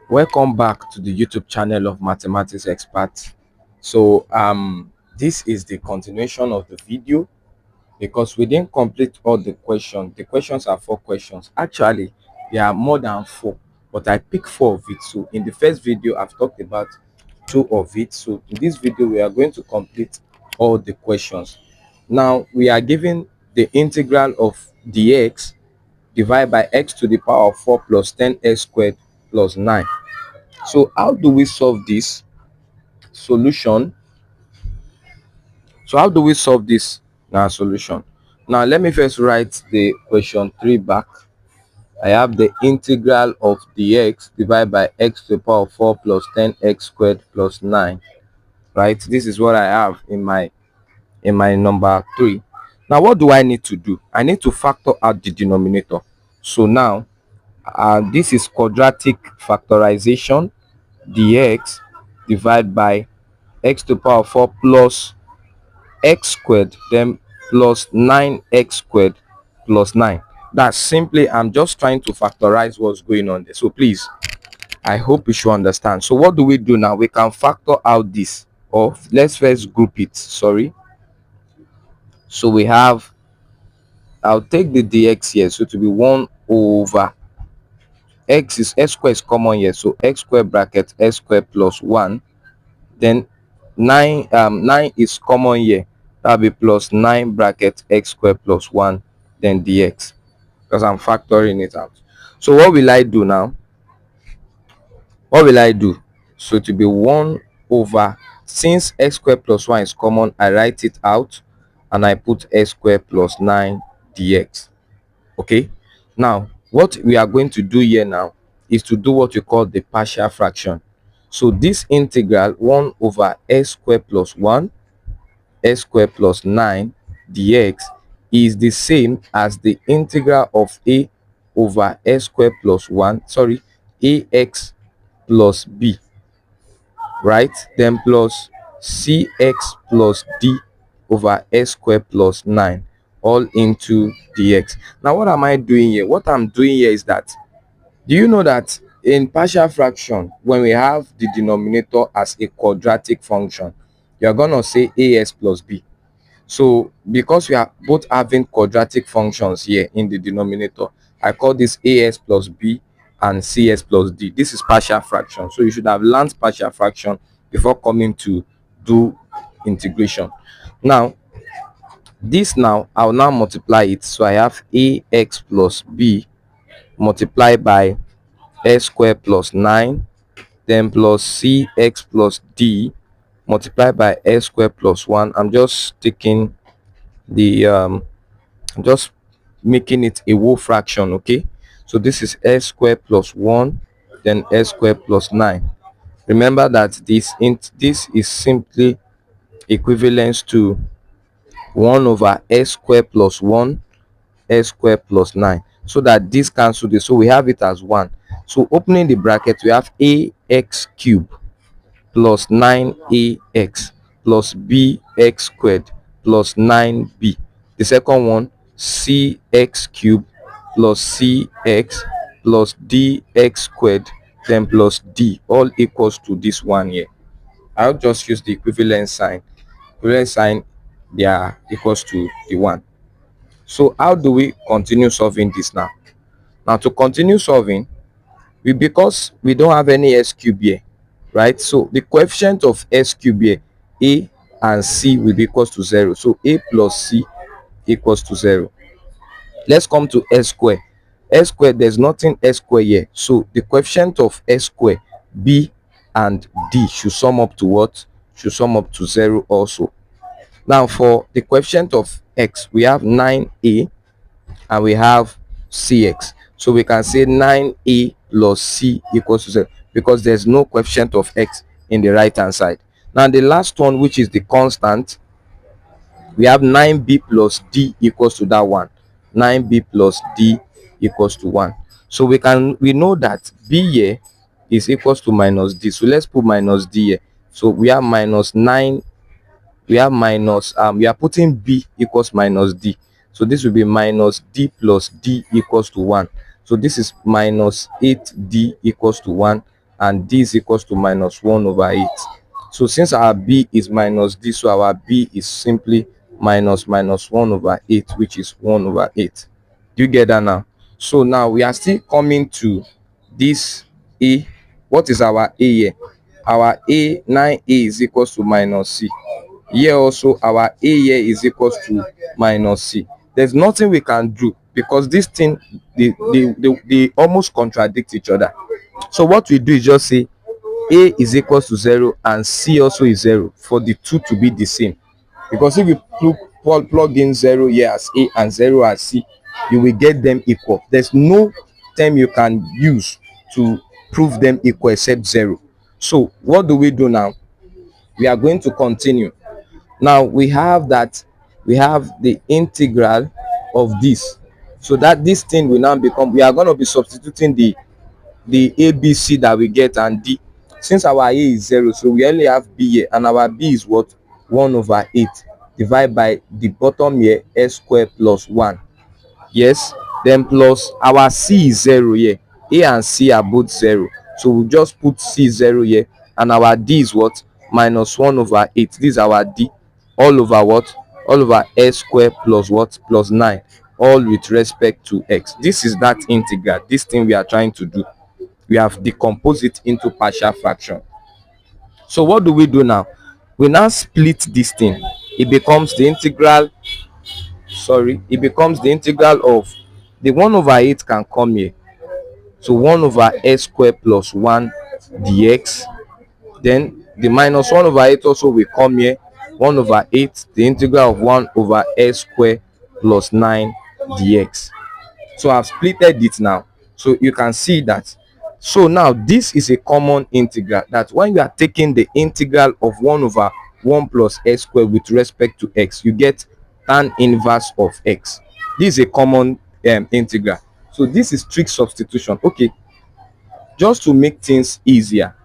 Welcome back to the YouTube channel of Mathematics Expert. So this is the continuation of the video because we didn't complete all the questions. The questions are 4 questions. Actually, there are more than 4, but I picked 4 of it. So in the first video, I've talked about 2 of it. So in this video, we are going to complete all the questions. Now we are given the integral of dx divided by x to the power of 4 plus 10x squared plus 9. So how do we solve this solution? So how do we solve this now solution? Now let me first write the question 3 back. I have the integral of dx divided by x to the power of 4 plus 10x squared plus 9. Right? This is what I have in my number 3. Now what do I need to do? I need to factor out the denominator. So now this is quadratic factorization. Dx divided by x to the power of 4 plus x squared, then plus 9x squared plus 9. That's simply, I'm just trying to factorize what's going on there. So please, I hope you should understand. So what do we do now? We can factor out this, or let's first group it. Sorry. So we have, I'll take the dx here, so to be 1 over x square is common here, so x squared bracket x squared plus 1. Then 9 is common here, that'll be plus 9 bracket x squared plus 1, then dx, because I'm factoring it out. So what will I do now? So to be 1 over, since x squared plus 1 is common, I write it out and I put x squared plus 9 dx. Okay, now what we are going to do here now is to do what we call the partial fraction. So this integral 1 over x squared plus 1 x squared plus 9 dx is the same as the integral of a over x squared plus 1, sorry, ax plus b, right? Then plus cx plus d over x squared plus 9 all into dx. Now what am I doing here? What I'm doing here is that, do you know that in partial fraction, when we have the denominator as a quadratic function, you're going to say as plus b. So because we are both having quadratic functions here in the denominator, I call this as plus b and cs plus d. This is partial fraction. So you should have learned partial fraction before coming to do integration. Now this, now I'll now multiply it. So I have ax plus b multiplied by x squared plus 9, then plus cx plus d multiplied by x squared plus 1. I'm just taking the I'm just making it a whole fraction. Okay, so this is x squared plus 1, then x squared plus 9. Remember that this is simply equivalent to 1 over x squared plus 1 x squared plus 9, so that this cancel this, so we have it as 1. So opening the bracket, we have ax cubed plus 9ax plus bx squared plus 9b. The second one, cx cubed plus cx plus dx squared, then plus d, all equals to this one here. I'll just use the equivalent sign. They are equals to the 1. So how do we continue solving this now? Now to continue solving, because we don't have any s cube here, right? So the coefficient of s cube here, a and c, will be equals to 0. So a plus c equals to 0. Let's come to s square. S square, there's nothing s square here, so the coefficient of s square, b and d, should sum up to what? Should sum up to 0 also. Now for the coefficient of x, we have 9a and we have cx, so we can say 9a plus c equals to 0 because there's no coefficient of x in the right hand side. Now the last one, which is the constant, we have 9b plus d equals to that one. 9b plus d equals to 1. So we know that b here is equals to minus d, so let's put minus d here. So we have minus 9, we have minus we are putting b equals minus d, so this will be minus d plus d equals to 1. So this is minus 8d equals to 1, and d is equals to minus 1 over 8. So since our b is minus d, so our b is simply minus 1 over 8, which is 1 over 8. Do you get that now? So now we are still coming to this a. What is our a here? Our a, 9a is equals to minus c. Here also our a here is equals to minus c. There's nothing we can do because this thing, they almost contradict each other. So what we do is just say a is equals to 0 and c also is 0 for the two to be the same. Because if you plug in 0 here as a and 0 as c, you will get them equal. There's no term you can use to prove them equal except 0. So what do we do now? We are going to continue. Now we have that, we have the integral of this, so that this thing will now become, we are going to be substituting the abc that we get and d. Since our a is 0, so we only have b here, and our b is what? 1 over 8 divided by the bottom here, s squared plus 1. Yes, then plus our c is 0 here. A and c are both 0, so we'll just put c 0 here, and our d is what? Minus 1 over 8. This is our d, all over what? All over s squared plus what? Plus 9, all with respect to x. This is that integral, this thing we are trying to do. We have decomposed it into partial fraction. So what do we do now? We now split this thing. It becomes the integral, it becomes the integral of the 1 over 8 can come here, so 1 over s squared plus 1 dx. Then the minus 1 over 8 also will come here, 1 over 8, the integral of 1 over s squared plus 9 dx. So I've splitted it now, so you can see that. So now this is a common integral, that when you are taking the integral of 1 over 1 plus s squared with respect to x, you get tan inverse of x. This is a common integral. So this is trig substitution. Okay, just to make things easier,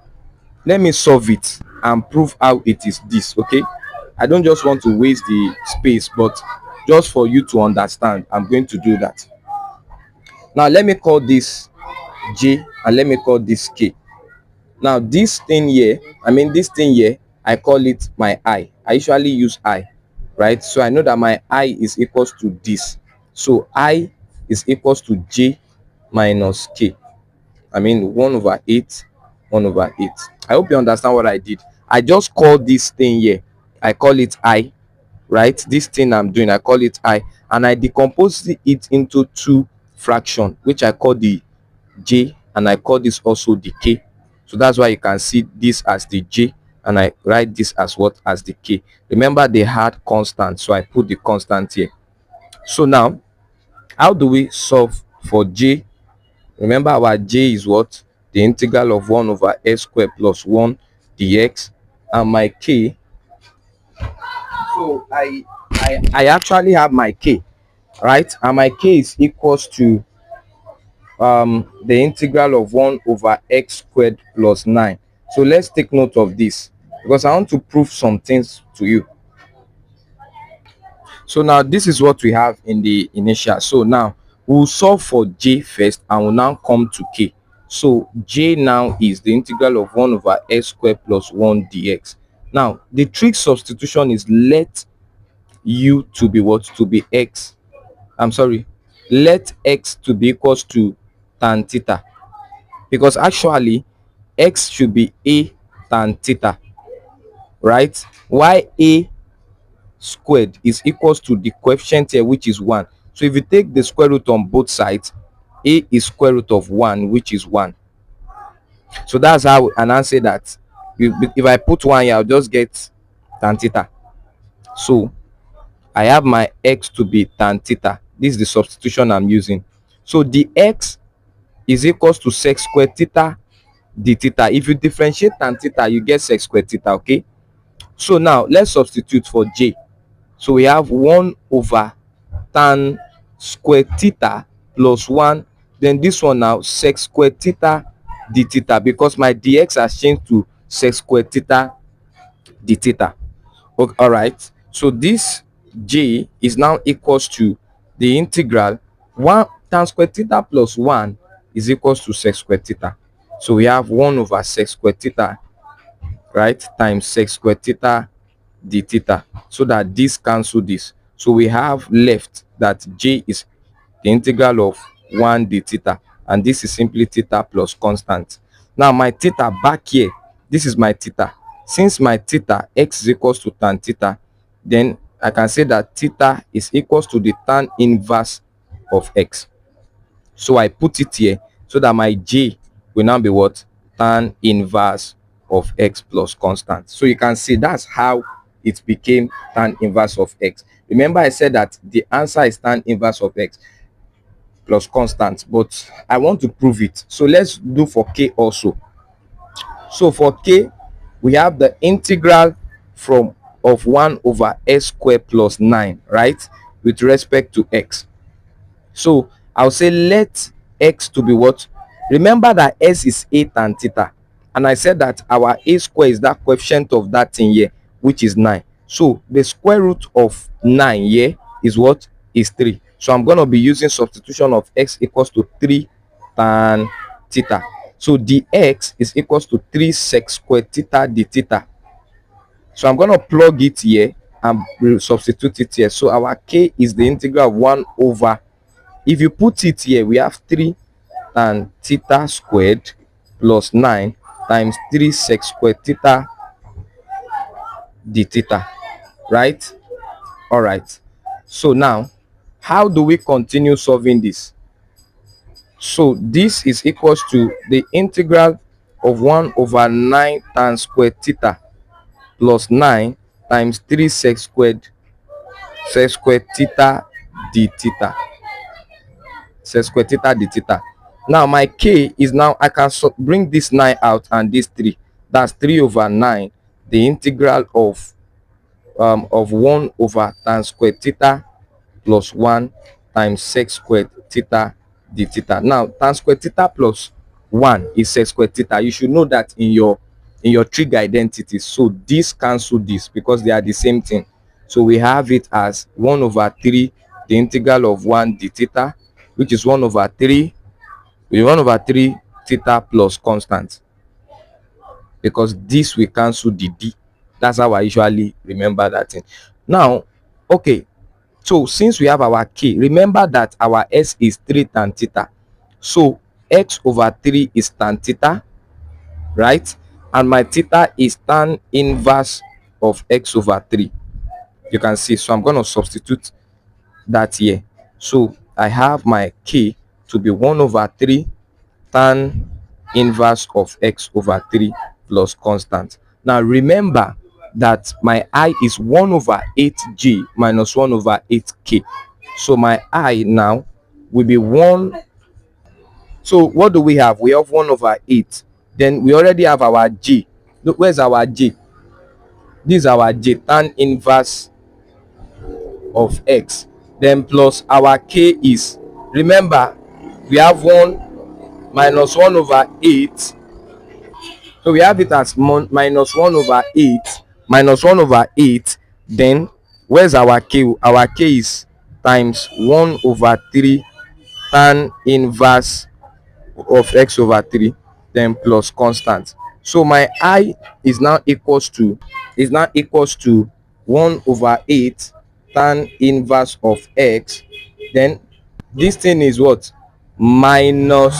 let me solve it and prove how it is this. Okay, I don't just want to waste the space, but just for you to understand, I'm going to do that. Now let me call this j and let me call this k. Now this thing here, this thing here, I call it my I usually use I, right? So I know that my I is equals to this, so I is equals to j minus k. 1 over 8, 1 over 8. I hope you understand what I did. I just call this thing here, I call it I, right? This thing I'm doing, I call it I, and I decompose it into two fractions, which I call the j, and I call this also the k. So that's why you can see this as the j, and I write this as what? As the k. Remember they had constant, so I put the constant here. So now how do we solve for j? Remember our j is what? The integral of 1 over s squared plus 1 dx, and my k, so I actually have my k, right? And my k is equals to the integral of 1 over x squared plus 9. So let's take note of this, because I want to prove some things to you. So now this is what we have in the initial. So now we'll solve for j first, and we'll now come to k. So j now is the integral of 1 over x squared plus 1 dx. Now the trig substitution is let u to be what? To be x. Let x to be equals to tan theta, because actually x should be a tan theta, right? Why a squared is equals to the coefficient here, which is 1. So if you take the square root on both sides, a is square root of 1, which is 1. So that's how, and I say that if I put 1 here, I'll just get tan theta. So I have my x to be tan theta. This is the substitution I'm using. So the x is equals to sec squared theta d theta. If you differentiate tan theta, you get sec squared theta. Okay, so now let's substitute for j. So we have 1 over tan squared theta plus 1, then this one now sec squared theta d theta, because my dx has changed to sec squared theta d theta. Okay, all right, so this j is now equals to the integral 1 tan squared theta plus 1 is equals to sec squared theta. So we have 1 over sec squared theta, right, times sec squared theta d theta, so that this cancel this. So we have left that j is the integral of 1 d theta, and this is simply theta plus constant. Now my theta back here, this is my theta. Since my theta x is equals to tan theta, then I can say that theta is equals to the tan inverse of x. So I put it here so that my j will now be what? Tan inverse of x plus constant. So you can see that's how it became tan inverse of x. Remember I said that the answer is tan inverse of x plus constant, but I want to prove it. So let's do for k also. So for k, we have the integral from of 1 over s squared plus 9, right, with respect to x. So I'll say let x to be what? Remember that s is a tan theta, and I said that our a square is that coefficient of that thing here, which is 9. So the square root of 9 here is what? Is 3. So I'm going to be using substitution of x equals to 3 tan theta. So dx is equals to 3 sec squared theta d theta. So I'm going to plug it here and substitute it here. So our k is the integral of 1 over, if you put it here, we have 3 tan theta squared plus 9 times 3 sec squared theta d theta, right? All right. So now, how do we continue solving this? So this is equals to the integral of 1 over 9 tan squared theta plus 9 times 3 sec squared theta d theta. Sec squared theta d theta. Now my k is, now I can bring this 9 out and this 3. That's 3 over 9, the integral of 1 over tan squared theta plus 1 times sec squared theta d theta. Now tan squared theta plus 1 is sec squared theta. You should know that in your trig identities. So this cancel this because they are the same thing. So we have it as 1 over 3, the integral of 1 d theta, which is 1 over 3 theta plus constant, because this will cancel the d. That's how I usually remember that thing. Now, okay, so since we have our k, remember that our s is 3 tan theta. So x over 3 is tan theta, right? And my theta is tan inverse of x over 3. You can see. So I'm going to substitute that here. So I have my k to be 1 over 3 tan inverse of x over 3 plus constant. Now remember that my I is 1 over 8g minus 1 over 8k. So my I now will be 1. So what do we have? We have 1 over 8. Then we already have our g. Look, where's our g? This is our g, tan inverse of x. Then plus our k is, remember, we have 1 minus 1 over 8. So we have it as minus 1 over 8 minus 1 over 8. Then where's our k? Our k is times 1 over 3 tan inverse of x over 3, then plus constant. So my I is now equals to 1 over 8 tan inverse of x. Then this thing is what? Minus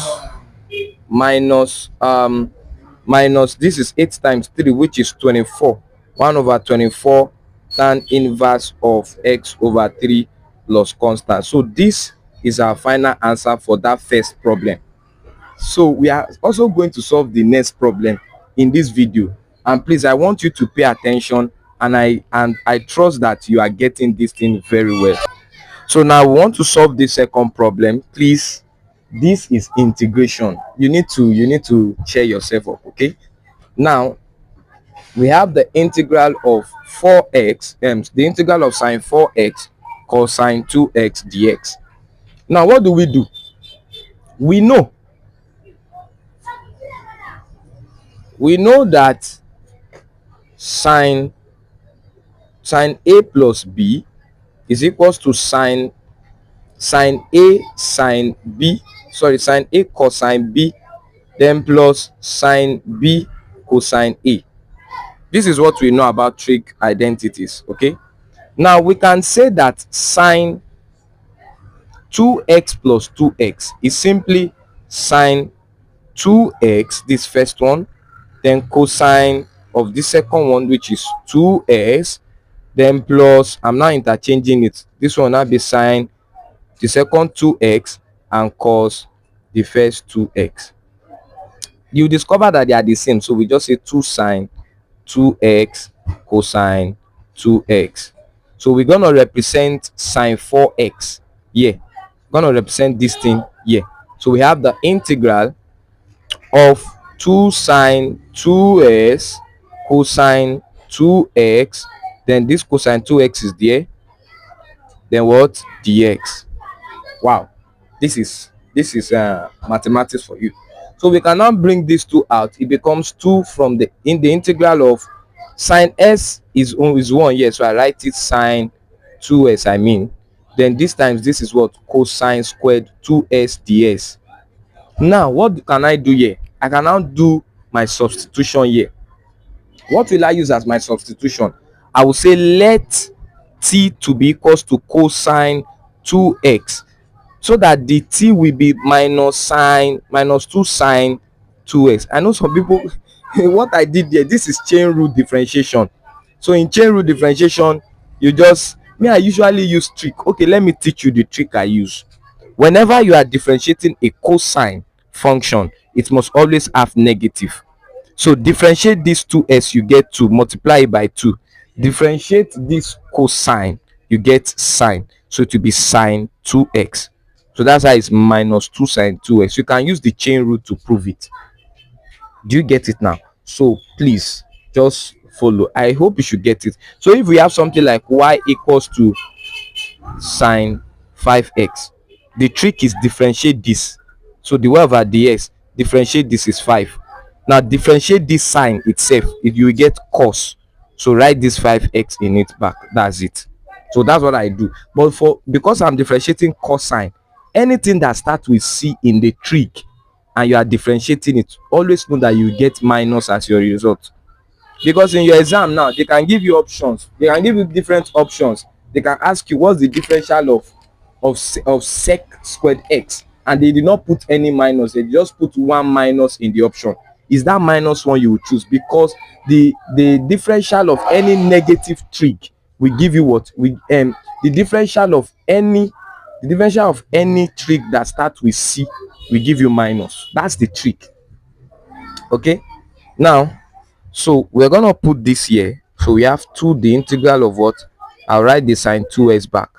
this is 8 times 3, which is 24. 1 over 24 tan inverse of x over 3 plus constant. So this is our final answer for that first problem. So we are also going to solve the next problem in this video, and please, I want you to pay attention, and I trust that you are getting this thing very well. So now we want to solve the second problem. Please, this is integration. You need to cheer yourself up. Okay, now we have the integral of 4x, the integral of sine 4x cosine 2x dx. Now what do? We know that sine a plus b is equals to sine a cosine b then plus sine b cosine a. This is what we know about trig identities. Okay, now we can say that sine 2x plus 2x is simply sine 2x, this first one, then cosine of the second one, which is 2s, then plus, I'm now interchanging it, this one now be sine the second 2x and cos the first 2x. You discover that they are the same, so we just say 2 sine 2x cosine 2x. So we're gonna represent sine 4x here. We're gonna represent this thing here. So we have the integral of 2 sine 2s cosine 2x, then this cosine 2x is there, then what, dx. Wow, this is mathematics for you. So we can now bring these two out. It becomes 2 from the integral of sine s is 1 here, so I write it sine 2s, I mean, then this times this is what, cosine squared 2s ds. Now what can I do here? I can now do my substitution here. What will I use as my substitution? I will say let t to be equals to cosine 2x, so that the t will be minus 2 sine 2x. I know some people what I did there, this is chain rule differentiation. So in chain rule differentiation, you just, me, I usually use trick. Okay, let me teach you the trick I use. Whenever you are differentiating a cosine function, it must always have negative. So differentiate this 2s, you get 2, multiply it by 2. Differentiate this cosine, you get sine, so it will be sine 2x. So that's how it's minus 2 sine 2x. You can use the chain rule to prove it. Do you get it now? So please just follow. I hope you should get it. So if we have something like y equals to sine 5x, the trick is differentiate this. So the y over dx, differentiate this is 5. Now differentiate this sine itself, you will get cos. So write this 5x in it back. That's it. So that's what I do. But because I'm differentiating cosine, anything that starts with c in the trig and you are differentiating it, always know that you get minus as your result. Because in your exam now, they can give you options, they can give you different options. They can ask you what's the differential of sec squared x, and they did not put any minus, they just put 1 minus in the option. Is that minus one you will choose? Because the differential of any negative trig will give you what, the differential of any trig that starts with c will give you minus. That's the trick. Okay, now, so we're gonna put this here. So we have 2, the integral of what, I'll write the sine 2s back,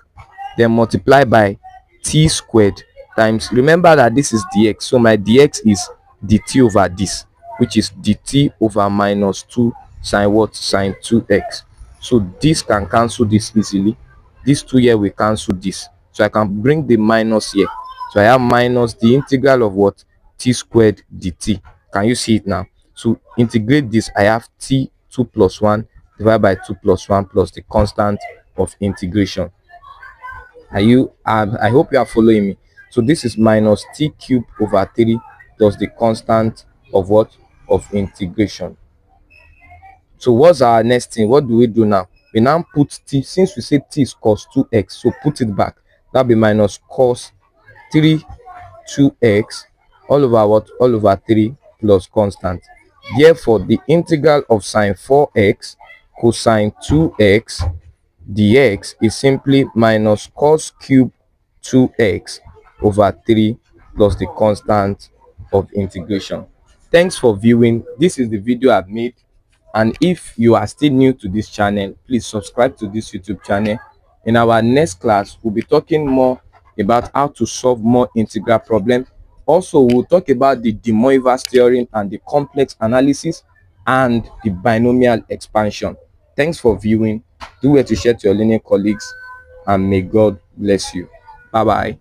then multiply by t squared times, remember that this is dx, so my dx is dt over this, which is dt over minus 2 sine what, sine 2x. So this can cancel this easily, this 2 here will cancel this, so I can bring the minus here. So I have minus the integral of what, t squared dt. Can you see it now? So integrate this, I have t 2 plus 1 divided by 2 plus 1 plus the constant of integration. I hope you are following me. So this is minus t cubed over 3 plus the constant of what, of integration. So what's our next thing? What do we do now? We now put t, since we say t is cos 2x, so put it back. That'll be minus cos 3 2x all over what, all over 3 plus constant. Therefore the integral of sine 4x cosine 2x dx is simply minus cos cube 2x over 3 plus the constant of integration. Thanks for viewing. This is the video I've made, and if you are still new to this channel, please subscribe to this YouTube channel. In our next class, we'll be talking more about how to solve more integral problems. Also, we'll talk about the De Moivre's theorem and the complex analysis and the binomial expansion. Thanks for viewing. Do well to share to your learning colleagues, and may God bless you. Bye bye.